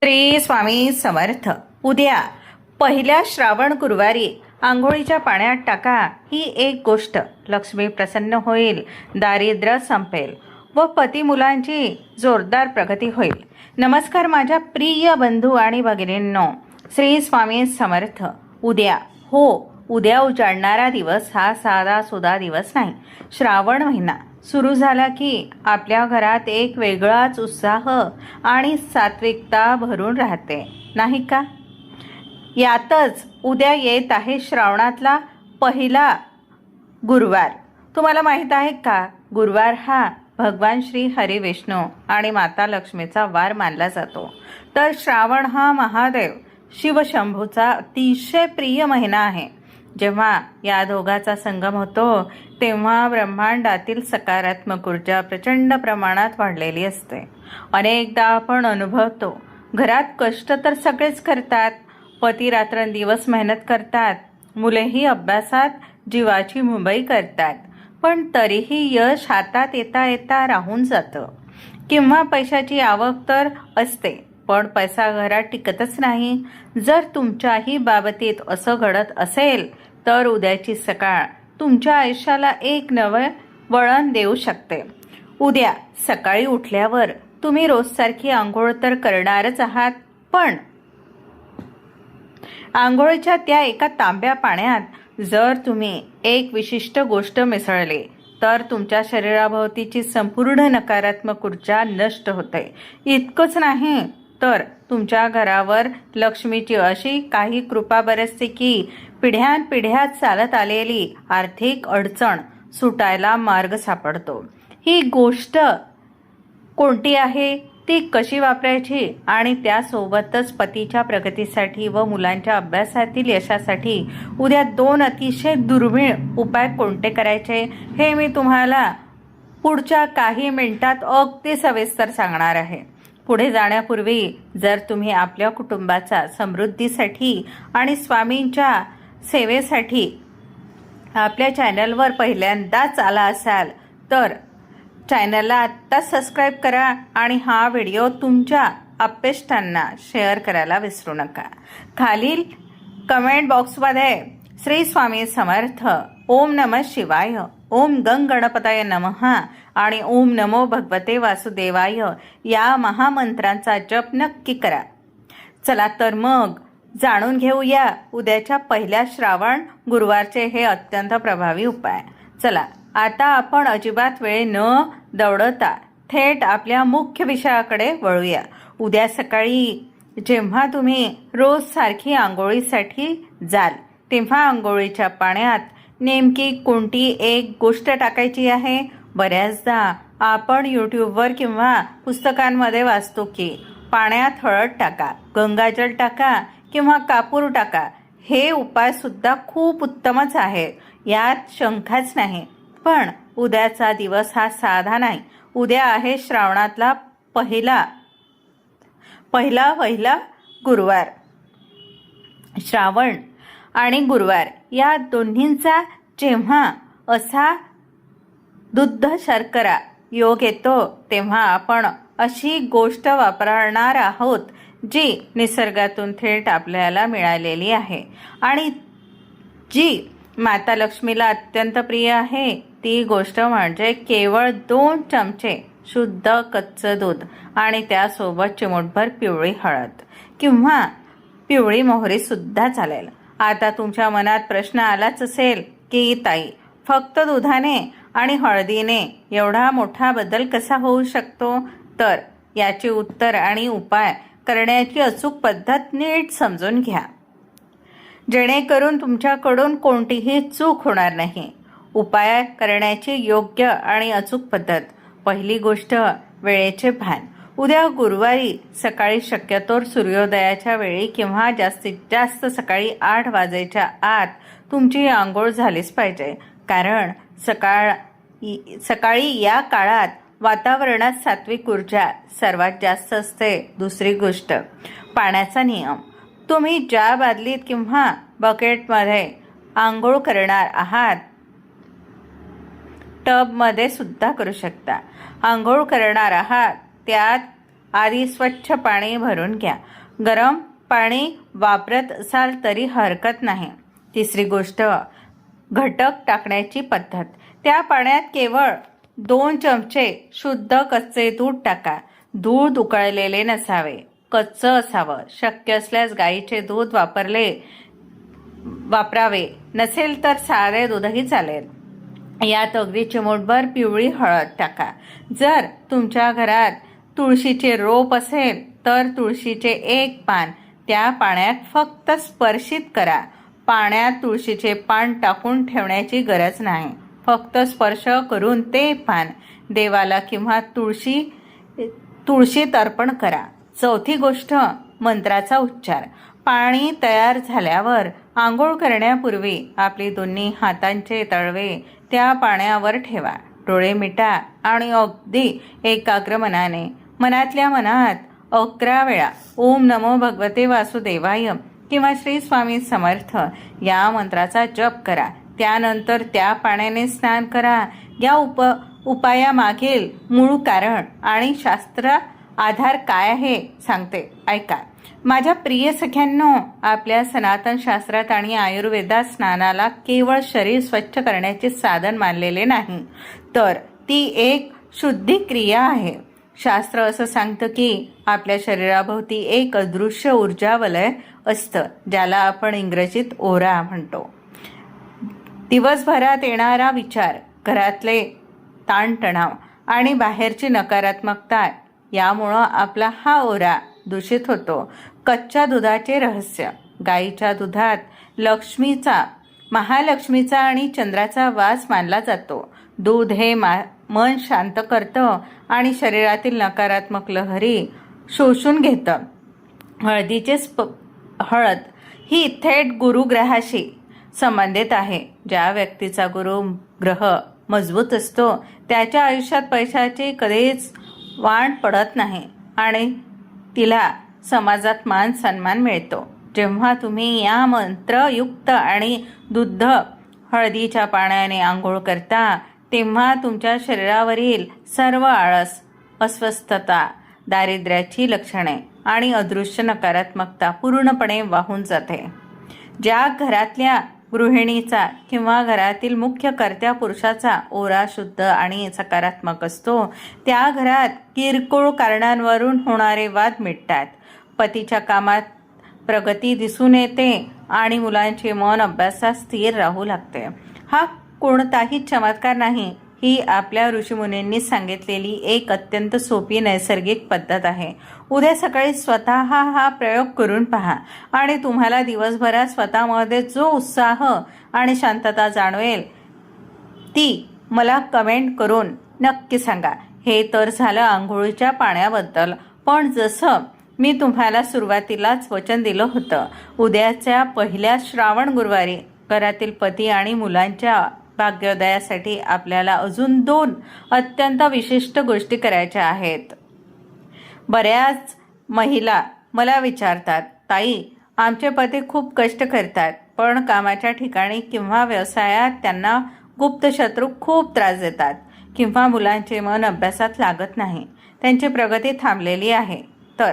श्री स्वामी समर्थ. उद्या पहिल्या श्रावण गुरुवारी आंघोळीच्या पाण्यात टाका ही एक गोष्ट. लक्ष्मी प्रसन्न होईल, दारिद्र्य संपेल व पती मुलांची जोरदार प्रगती होईल. नमस्कार माझ्या प्रिय बंधू आणि भगिनींनो, श्री स्वामी समर्थ. उद्या उजाडणारा दिवस हा साधा सुधा दिवस नाही. श्रावण महिना सुरू झाला की आपल्या घरात एक वेगळाच उत्साह आणि सात्विकता भरून राहते, नाही का? यातच उद्या येत आहे श्रावणातला पहिला गुरुवार. तुम्हाला माहीत आहे का, गुरुवार हा भगवान श्री हरी विष्णू आणि माता लक्ष्मीचा वार मानला जातो. तर श्रावण हा महादेव शिवशंभूचा अतिशय प्रिय महिना आहे. जेव्हा या दोघाचा संगम होतो तेव्हा ब्रह्मांडातील सकारात्मक ऊर्जा प्रचंड प्रमाणात वाढलेली असते. अनेकदा आपण अनुभवतो, घरात कष्ट तर सगळेच करतात, पती रात्रंदिवस मेहनत करतात, मुलेही अभ्यासात जीवाची मुंबई करतात, पण तरीही यश हातात येता येता राहून जातं. किंवा पैशाची आवक तर असते, पण पैसा घरात टिकतच नाही. जर तुमच्याही बाबतीत असं घडत असेल तर उद्याची सकाळ तुमच्या आयुष्याला एक नवं वळण देऊ शकते. उद्या सकाळी उठल्यावर तुम्ही रोजसारखी आंघोळ तर करणारच आहात, पण आंघोळीच्या त्या एका तांब्या पाण्यात जर तुम्ही एक विशिष्ट गोष्ट मिसळली तर तुमच्या शरीराभोवतीची संपूर्ण नकारात्मक ऊर्जा नष्ट होते. इतकंच नाही तर तुमच्या घरावर लक्ष्मीची अशी काही कृपा बरसते की पिढ्यानपिढ्या चालत आलेली आर्थिक अडचण सुटायला मार्ग सापडतो. ही गोष्ट कोणती आहे, ती कशी वापरायची आणि त्यासोबतच पतीच्या प्रगतीसाठी व मुलांच्या अभ्यासातील यशासाठी उद्या 2 अतिशय दुर्मिळ उपाय कोणते करायचे हे मी तुम्हाला पुढच्या काही मिनिटात अगदी सविस्तर सांगणार आहे. पुढे जाण्यापूर्वी जर तुम्ही आपल्या कुटुंबाचा समृद्धीसाठी आणि स्वामींच्या सेवेसाठी आपल्या चॅनलवर पहिल्यांदाच आला असाल तर चॅनलला आत्ता सबस्क्राईब करा आणि हा व्हिडिओ तुमच्या आप्तेष्टांना शेअर करायला विसरू नका. खालील कमेंट बॉक्समध्ये श्री स्वामी समर्थ, ओम नमः शिवाय, ओम गणपताय नमः आणि ओम नमो भगवते वासुदेवाय या महामंत्रांचा जप नक्की करा. चला तर मग जाणून घेऊया उद्याच्या पहिल्या श्रावण गुरुवारचे हे अत्यंत प्रभावी उपाय. चला आता आपण अजिबात वेळ न दौडता थेट आपल्या मुख्य विषयाकडे वळूया. उद्या सकाळी जेव्हा तुम्ही रोज सारखी आंघोळीसाठी जाल तेव्हा आंघोळीच्या पाण्यात नेमकी कोणती एक गोष्ट टाकायची आहे. बऱ्याचदा आपण यूट्यूबवर किंवा पुस्तकांमध्ये वाचतो की पाण्यात हळद टाका, गंगाजल टाका किंवा कापूर टाका. हे उपाय सुद्धा खूप उत्तमच आहे, यात शंकाच नाही. पण उद्याचा दिवस हा साधा नाही. उद्या आहे श्रावणातला पहिला गुरुवार. श्रावण आणि गुरुवार या दोन्हींचा जेव्हा असा दुग्ध शर्करा योग येतो तेव्हा आपण अशी गोष्ट वापरणार आहोत जी निसर्गातून थेट आपल्याला मिळालेली आहे आणि जी माता लक्ष्मीला अत्यंत प्रिय आहे. ती गोष्ट म्हणजे केवळ 2 चमचे शुद्ध कच्चं दूध आणि त्यासोबत चिमूटभर पिवळी हळद किंवा पिवळी मोहरी सुद्धा चालेल. आता तुमच्या मनात प्रश्न आलाच असेल की ताई, फक्त दुधाने आणि हळदीने एवढा मोठा बदल कसा होऊ शकतो? तर याचे उत्तर आणि उपाय करण्याची अचूक पद्धत नीट समजून घ्या, जेणेकरून तुमच्याकडून कोणतीही चूक होणार नाही. उपाय करण्याची योग्य आणि अचूक पद्धत. पहिली गोष्ट, वेळेचे भान. उद्या गुरुवारी सकाळी शक्यतोवर सूर्योदयाच्या वेळी किंवा जास्तीत जास्त सकाळी 8 वाजेच्या आत तुमची आंघोळ झालीच पाहिजे, कारण सकाळी या काळात वातावरणात सात्विक ऊर्जा सर्वात जास्त असते. दुसरी गोष्ट, पाण्याचा नियम. तुम्ही ज्या बादलीत किंवा बकेटमध्ये आंघोळ करणार आहात टबमध्ये सुद्धा करू शकता. आंघोळ करणार आहात त्यात आधी स्वच्छ पाणी भरून घ्या. गरम पाणी वापरत असाल तरी हरकत नाही. तिसरी गोष्ट, घटक टाकण्याची पद्धत. त्या पाण्यात केवळ 2 चमचे शुद्ध कच्चे दूध टाका. दूध उकळलेले नसावे, कच्चं असावं. शक्य असल्यास गाईचे दूध वापरावे, नसेल तर साधे दूधही चालेल. यात अगदी चिमूटभर पिवळी हळद टाका. जर तुमच्या घरात तुळशीचे रोप असेल तर तुळशीचे 1 पान त्या पाण्यात फक्त स्पर्शित करा. पाण्यात तुळशीचे पान टाकून ठेवण्याची गरज नाही. फक्त स्पर्श करून ते पान देवाला किंवा तुळशीत अर्पण करा. चौथी गोष्ट, मंत्राचा उच्चार. पाणी तयार झाल्यावर आंघोळ करण्यापूर्वी आपली दोन्ही हातांचे तळवे त्या पाण्यावर ठेवा. डोळे मिटा आणि अगदी एकाग्र मनाने मनातल्या मनात 11 वेळा ओम नमो भगवते वासुदेवाय किंवा श्री स्वामी समर्थ या मंत्राचा जप करा. त्यानंतर त्या पाण्याने स्नान करा. या उपायामागील मूळ कारण आणि शास्त्र आधार काय आहे सांगते, ऐका. माझ्या प्रिय सख्यांनो, आपल्या सनातन शास्त्रात आणि आयुर्वेदात स्नानाला केवळ शरीर स्वच्छ करण्याचे साधन मानलेले नाही, तर ती एक शुद्धी क्रिया आहे. शास्त्र असं सांगतं की आपल्या शरीराभोवती एक अदृश्य ऊर्जा वलय असतं, ज्याला आपण इंग्रजीत ओरा म्हणतो. दिवसभरात येणारा विचार, घरातले ताणतणाव आणि बाहेरची नकारात्मकता यामुळं आपला हा ओरा दूषित होतो. कच्च्या दुधाचे रहस्य. गाईच्या दुधात लक्ष्मीचा, महालक्ष्मीचा आणि चंद्राचा वास मानला जातो. दूध हे मन शांत करतं आणि शरीरातील नकारात्मक लहरी शोषून घेतं. हळद ही थेट गुरुग्रहाशी संबंधित आहे. ज्या व्यक्तीचा गुरुग्रह मजबूत असतो त्याच्या आयुष्यात पैशाची कधीच वाण पडत नाही आणि तिला समाजात मान सन्मान मिळतो. जेव्हा तुम्ही या मंत्रयुक्त आणि दुग्ध हळदीच्या पाण्याने आंघोळ करता तेव्हा तुमच्या शरीरावरील सर्व आळस, अस्वस्थता, दारिद्र्याची लक्षणे आणि अदृश्य नकारात्मकता पूर्णपणे वाहून जाते. ज्या घरातल्या गृहिणीचा किंवा घरातील मुख्य कर्त्या पुरुषाचा ओरा शुद्ध आणि सकारात्मक असतो त्या घरात किरकोळ कारणांवरून होणारे वाद मिटतात. पतीच्या कामात प्रगती दिसून येते आणि मुलांचे मन अभ्यासात स्थिर राहू लागते. हा कोणताही चमत्कार नाही, ही आपल्या ऋषीमुनींनी सांगितलेली एक अत्यंत सोपी नैसर्गिक पद्धत आहे. उद्या सकाळी स्वतः हा प्रयोग करून पहा आणि तुम्हाला दिवसभरात स्वतःमध्ये जो उत्साह आणि शांतता जाणवेल ती मला कमेंट करून नक्की सांगा. हे तर झालं आंघोळीच्या पाण्याबद्दल, पण जसं मी तुम्हाला सुरुवातीलाच वचन दिलं होतं, उद्याच्या पहिल्या श्रावण गुरुवारी घरातील पती आणि मुलांच्या भाग्योदयासाठी आपल्याला अजून 2 अत्यंत विशिष्ट गोष्टी करायच्या आहेत. बऱ्याच महिला मला विचारतात, ताई, आमचे पती खूप कष्ट करतात पण कामाच्या ठिकाणी किंवा व्यवसायात त्यांना गुप्त शत्रू खूप त्रास देतात किंवा मुलांचे मन अभ्यासात लागत नाही, त्यांची प्रगती थांबलेली आहे. तर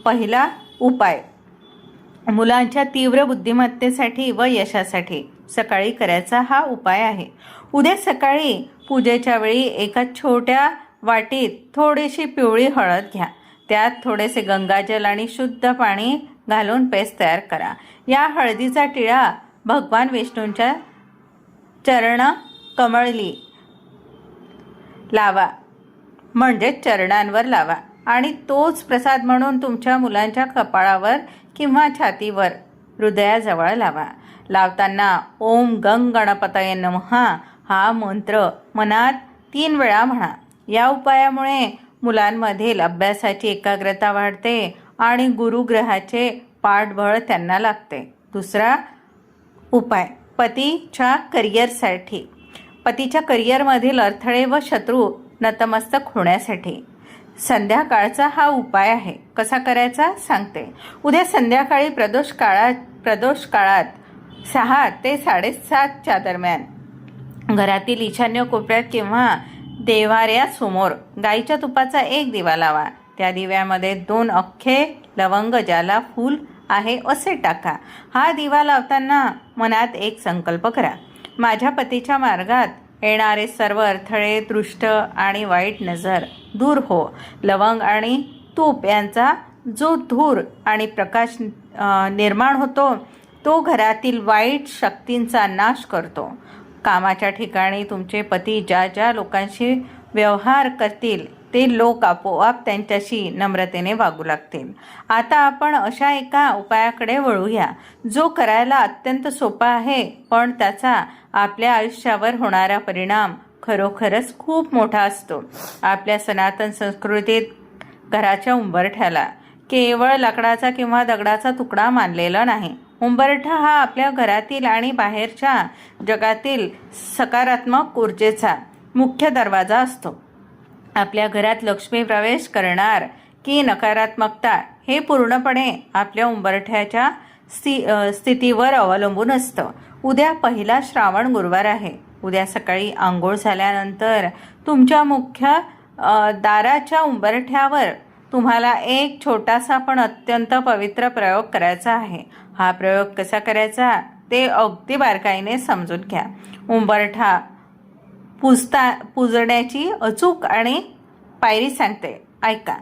पहिला उपाय मुलांच्या तीव्र बुद्धिमत्तेसाठी व यशासाठी सकाळी करायचा हा उपाय आहे. उद्या सकाळी पूजेच्या वेळी एका छोट्या वाटीत थोडीशी पिवळी हळद घ्या. त्यात थोडेसे गंगाजल आणि शुद्ध पाणी घालून पेस्ट तयार करा. या हळदीचा टिळा भगवान विष्णूंच्या चरण कमळली लावा, म्हणजे चरणांवर लावा आणि तोच प्रसाद म्हणून तुमच्या मुलांच्या कपाळावर किंवा छातीवर हृदयाजवळ लावा. लावताना ओम गंग गणपतये नमः हा मंत्र मनात 3 वेळा म्हणा. या उपायामुळे मुलांमधील अभ्यासाची एकाग्रता वाढते आणि गुरुग्रहाचे पाठबळ त्यांना लागते. दुसरा उपाय पतीच्या करिअरसाठी. पतीच्या करिअरमधील अडथळे व शत्रू नतमस्तक होण्यासाठी संध्याकाळचा हा उपाय आहे. कसा करायचा सांगते. उद्या संध्याकाळी प्रदोष काळात 6 ते 7:30च्या दरम्यान घरातील ईशान्य कोपऱ्यात किंवा देव्हाऱ्यासमोर गाईच्या तुपाचा 1 दिवा लावा. त्या दिव्यामध्ये 2 अख्खे लवंग ज्याला फूल आहे असे टाका. हा दिवा लावताना मनात एक संकल्प करा. माझ्या पतीच्या मार्गात येणारे सर्व अडथळे, दृष्ट आणि वाईट नजर दूर हो. लवंग आणि तूप यांचा जो धूर आणि प्रकाश निर्माण होतो तो घरातील वाईट शक्तींचा नाश करतो. कामाच्या ठिकाणी तुमचे पती ज्या ज्या लोकांशी व्यवहार करतील ते लोक आपोआप त्यांच्याशी नम्रतेने वागू लागतील. आता आपण अशा एका उपायाकडे वळूया जो करायला अत्यंत सोपा आहे, पण त्याचा आपल्या आयुष्यावर होणारा परिणाम खरोखरच खूप मोठा असतो. आपल्या सनातन संस्कृतीत घराच्या उंबरठ्याला केवळ लाकडाचा किंवा दगडाचा तुकडा मानलेला नाही. उंबरठा हा आपल्या घरातील आणि बाहेरच्या जगातील सकारात्मक ऊर्जेचा मुख्य दरवाजा असतो. आपल्या घरात लक्ष्मी प्रवेश करणार की नकारात्मकता हे पूर्णपणे आपल्या उंबरठ्याच्या स्थितीवर अवलंबून असतं. उद्या पहिला श्रावण गुरुवार आहे. उद्या सकाळी आंघोळ झाल्यानंतर तुमच्या मुख्य दाराच्या उंबरठ्यावर तुम्हाला एक छोटासा पण अत्यंत पवित्र प्रयोग करायचा आहे. हा प्रयोग कसा करायचा ते अगदी बारकाईने समजून घ्या. उंबरठा पुजण्याची अचूक आणि पायरी सांगते, ऐका.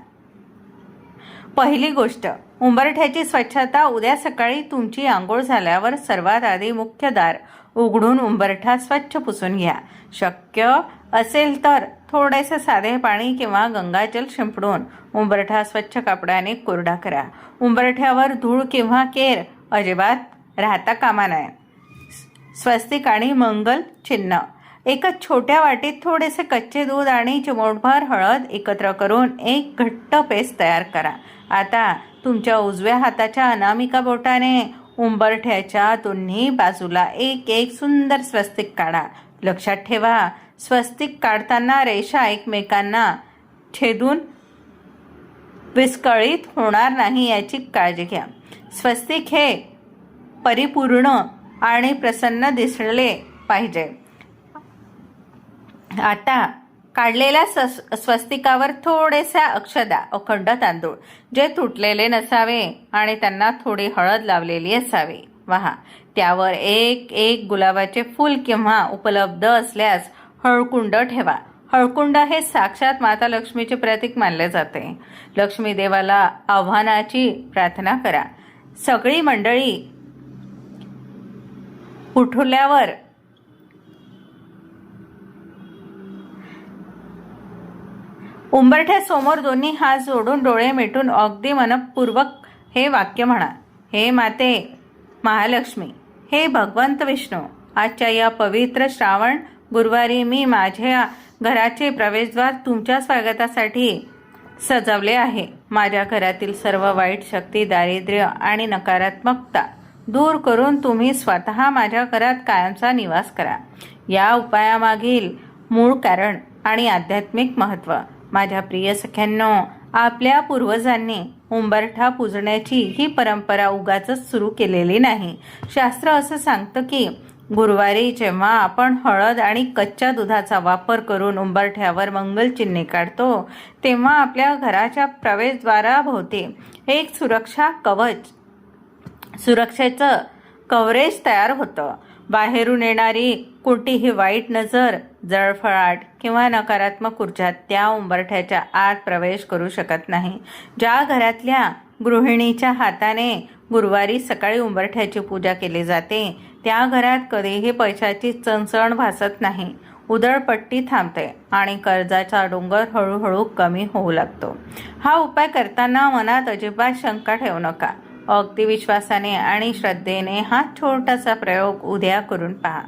पहिली गोष्ट, उंबरठ्याची स्वच्छता. उद्या सकाळी तुमची आंघोळ झाल्यावर सर्वात आधी मुख्य दार उघडून उंबरठा स्वच्छ पुसून घ्या. शक्य असेल तर थोडेसे साधे पाणी किंवा गंगाजल शिंपडून उंबरठा स्वच्छ कापडाने कोरडा करा. उंबरठ्यावर धूळ किंवा केर अजिबात राहता कामा नये. स्वस्तिक आणि मंगल चिन्ह. एका छोट्या वाटीत थोडेसे कच्चे दूध आणि चिमूटभर हळद एकत्र करून एक घट्ट पेस्ट तयार करा. आता तुमच्या उजव्या हाताच्या अनामिका बोटाने उंबरठ्याच्या दोन्ही बाजूला एक सुंदर स्वस्तिक काढा. लक्षात ठेवा, स्वस्तिक काढताना रेषा एकमेकांना छेदून विस्कळीत होणार नाही याची काळजी घ्या. स्वस्तिक हे परिपूर्ण आणि प्रसन्न दिसले पाहिजे. आता काढलेल्या स्वस्तिकावर थोडेसा अक्षदा, अखंड तांदूळ जे तुटलेले नसावे आणि त्यांना थोडी हळद लावलेली असावी वाहा. त्यावर एक गुलाबाचे फूल किंवा उपलब्ध असल्यास हळकुंड ठेवा. हळकुंड हे साक्षात माता लक्ष्मीचे प्रतीक मानले जाते. लक्ष्मी देवाला आव्हानाची प्रार्थना करा. सगळी मंडळी उठल्यावर उंबरठ्यासमोर दोन्ही हात जोडून डोळे मिटून अगदी मनपूर्वक हे वाक्य म्हणा. हे माते महालक्ष्मी, हे भगवंत विष्णू, आजच्या या पवित्र श्रावण गुरुवारी मी माझ्या घराचे प्रवेशद्वार तुमच्या स्वागतासाठी सजवले आहे. माझ्या घरातील सर्व वाईट शक्ती, दारिद्र्य आणि नकारात्मकता दूर करून तुम्ही स्वतः माझ्या घरात कायमचा निवास करा. या उपायामागील मूळ कारण आणि आध्यात्मिक महत्त्व. माझ्या प्रिय सख्यांनो, आपल्या पूर्वजांनी उंबरठा पूजण्याची ही परंपरा उगाचच सुरू केलेली नाही. शास्त्र असं सांगतं की गुरुवारी जेव्हा आपण हळद आणि कच्च्या दुधाचा वापर करून उंबरठ्यावर मंगलचिन्हे काढतो तेव्हा आपल्या घराच्या प्रवेशद्वाराभोवती एक सुरक्षेचं कव्हरेज तयार होतं. बाहेरून येणारी कोणतीही वाईट नजर, जळफळाट किंवा नकारात्मक ऊर्जा त्या उंबरठ्याच्या आत प्रवेश करू शकत नाही. ज्या घरातल्या गृहिणीच्या हाताने गुरुवारी सकाळी उंबरठ्याची पूजा केली जाते त्या घरात कधीही पैशाची चणचण भासत नाही. उधळपट्टी थांबते आणि कर्जाचा डोंगर हळूहळू कमी होऊ लागतो. हा उपाय करताना मनात अजिबात शंका ठेवू नका. अगदी विश्वासाने आणि श्रद्धेने हा छोटासा प्रयोग उद्या करून पहा.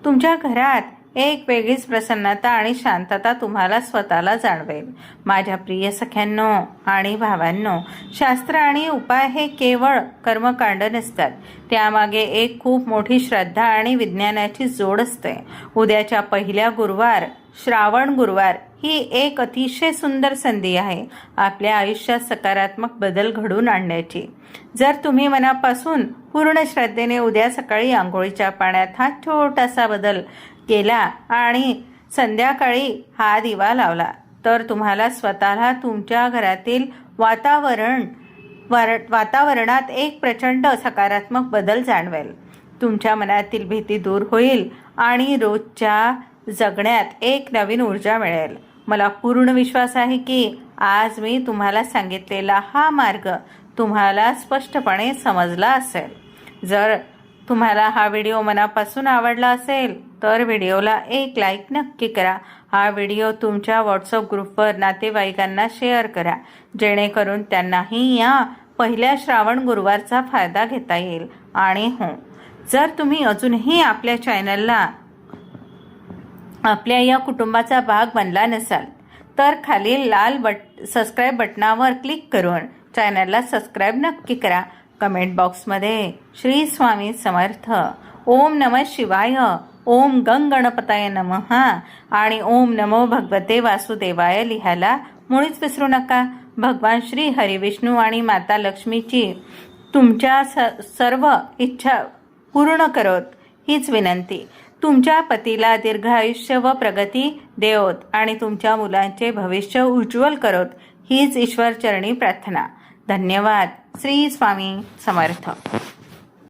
तुमच्या घरात एक वेगळीच प्रसन्नता आणि शांतता तुम्हाला स्वतःला जाणवेल. माझ्या प्रिय सख्यांनो आणि भावांनो, शास्त्र आणि उपाय हे केवळ कर्मकांड नसतात. त्यामागे एक खूप मोठी श्रद्धा आणि विज्ञानाची जोड असते. उद्याच्या पहिल्या गुरुवार, श्रावण गुरुवार, ही एक अतिशय सुंदर संधी आहे आपल्या आयुष्यात सकारात्मक बदल घडवून आणण्याची. जर तुम्ही मनापासून पूर्ण श्रद्धेने उद्या सकाळी आंघोळीच्या पाण्यात हा छोटासा बदल केला आणि संध्याकाळी हा दिवा लावला तर तुम्हाला स्वतःला तुमच्या घरातील वातावरणात एक प्रचंड सकारात्मक बदल जाणवेल. तुमच्या मनातील भीती दूर होईल आणि रोजच्या जगण्यात एक नवीन ऊर्जा मिळेल. मला पूर्ण विश्वास आहे की आज मी तुम्हाला सांगितलेला हा मार्ग तुम्हाला स्पष्टपणे समजला असेल. जर तुम्हाला हा व्हिडिओ मनापासून आवडला असेल तर व्हिडिओला एक लाईक नक्की करा. हा व्हिडिओ तुमच्या व्हॉट्सअप ग्रुपवर नातेवाईकांना शेअर करा, जेणेकरून त्यांनाही या पहिल्या श्रावण गुरुवारचा फायदा घेता येईल. आणि हो, जर तुम्ही अजूनही आपल्या चॅनलला आपल्या या कुटुंबाचा भाग बनला नसाल तर खालील लाल सबस्क्राईब बटनावर क्लिक करून चॅनलला सबस्क्राईब नक्की करा. कमेंट बॉक्समध्ये श्री स्वामी समर्थ, ओम नमः शिवाय, ओम गणपताय नमः आणि ओम नमो भगवते वासुदेवाय लिहायला मुळीच विसरू नका. भगवान श्री हरिविष्णू आणि माता लक्ष्मीची तुमच्या सर्व इच्छा पूर्ण करोत हीच विनंती. तुमच्या पतीला दीर्घायुष्य व प्रगती देवोत आणि तुमच्या मुलांचे भविष्य उज्ज्वल करोत हीच ईश्वर चरणी प्रार्थना. धन्यवाद. श्री स्वामी समर्थ.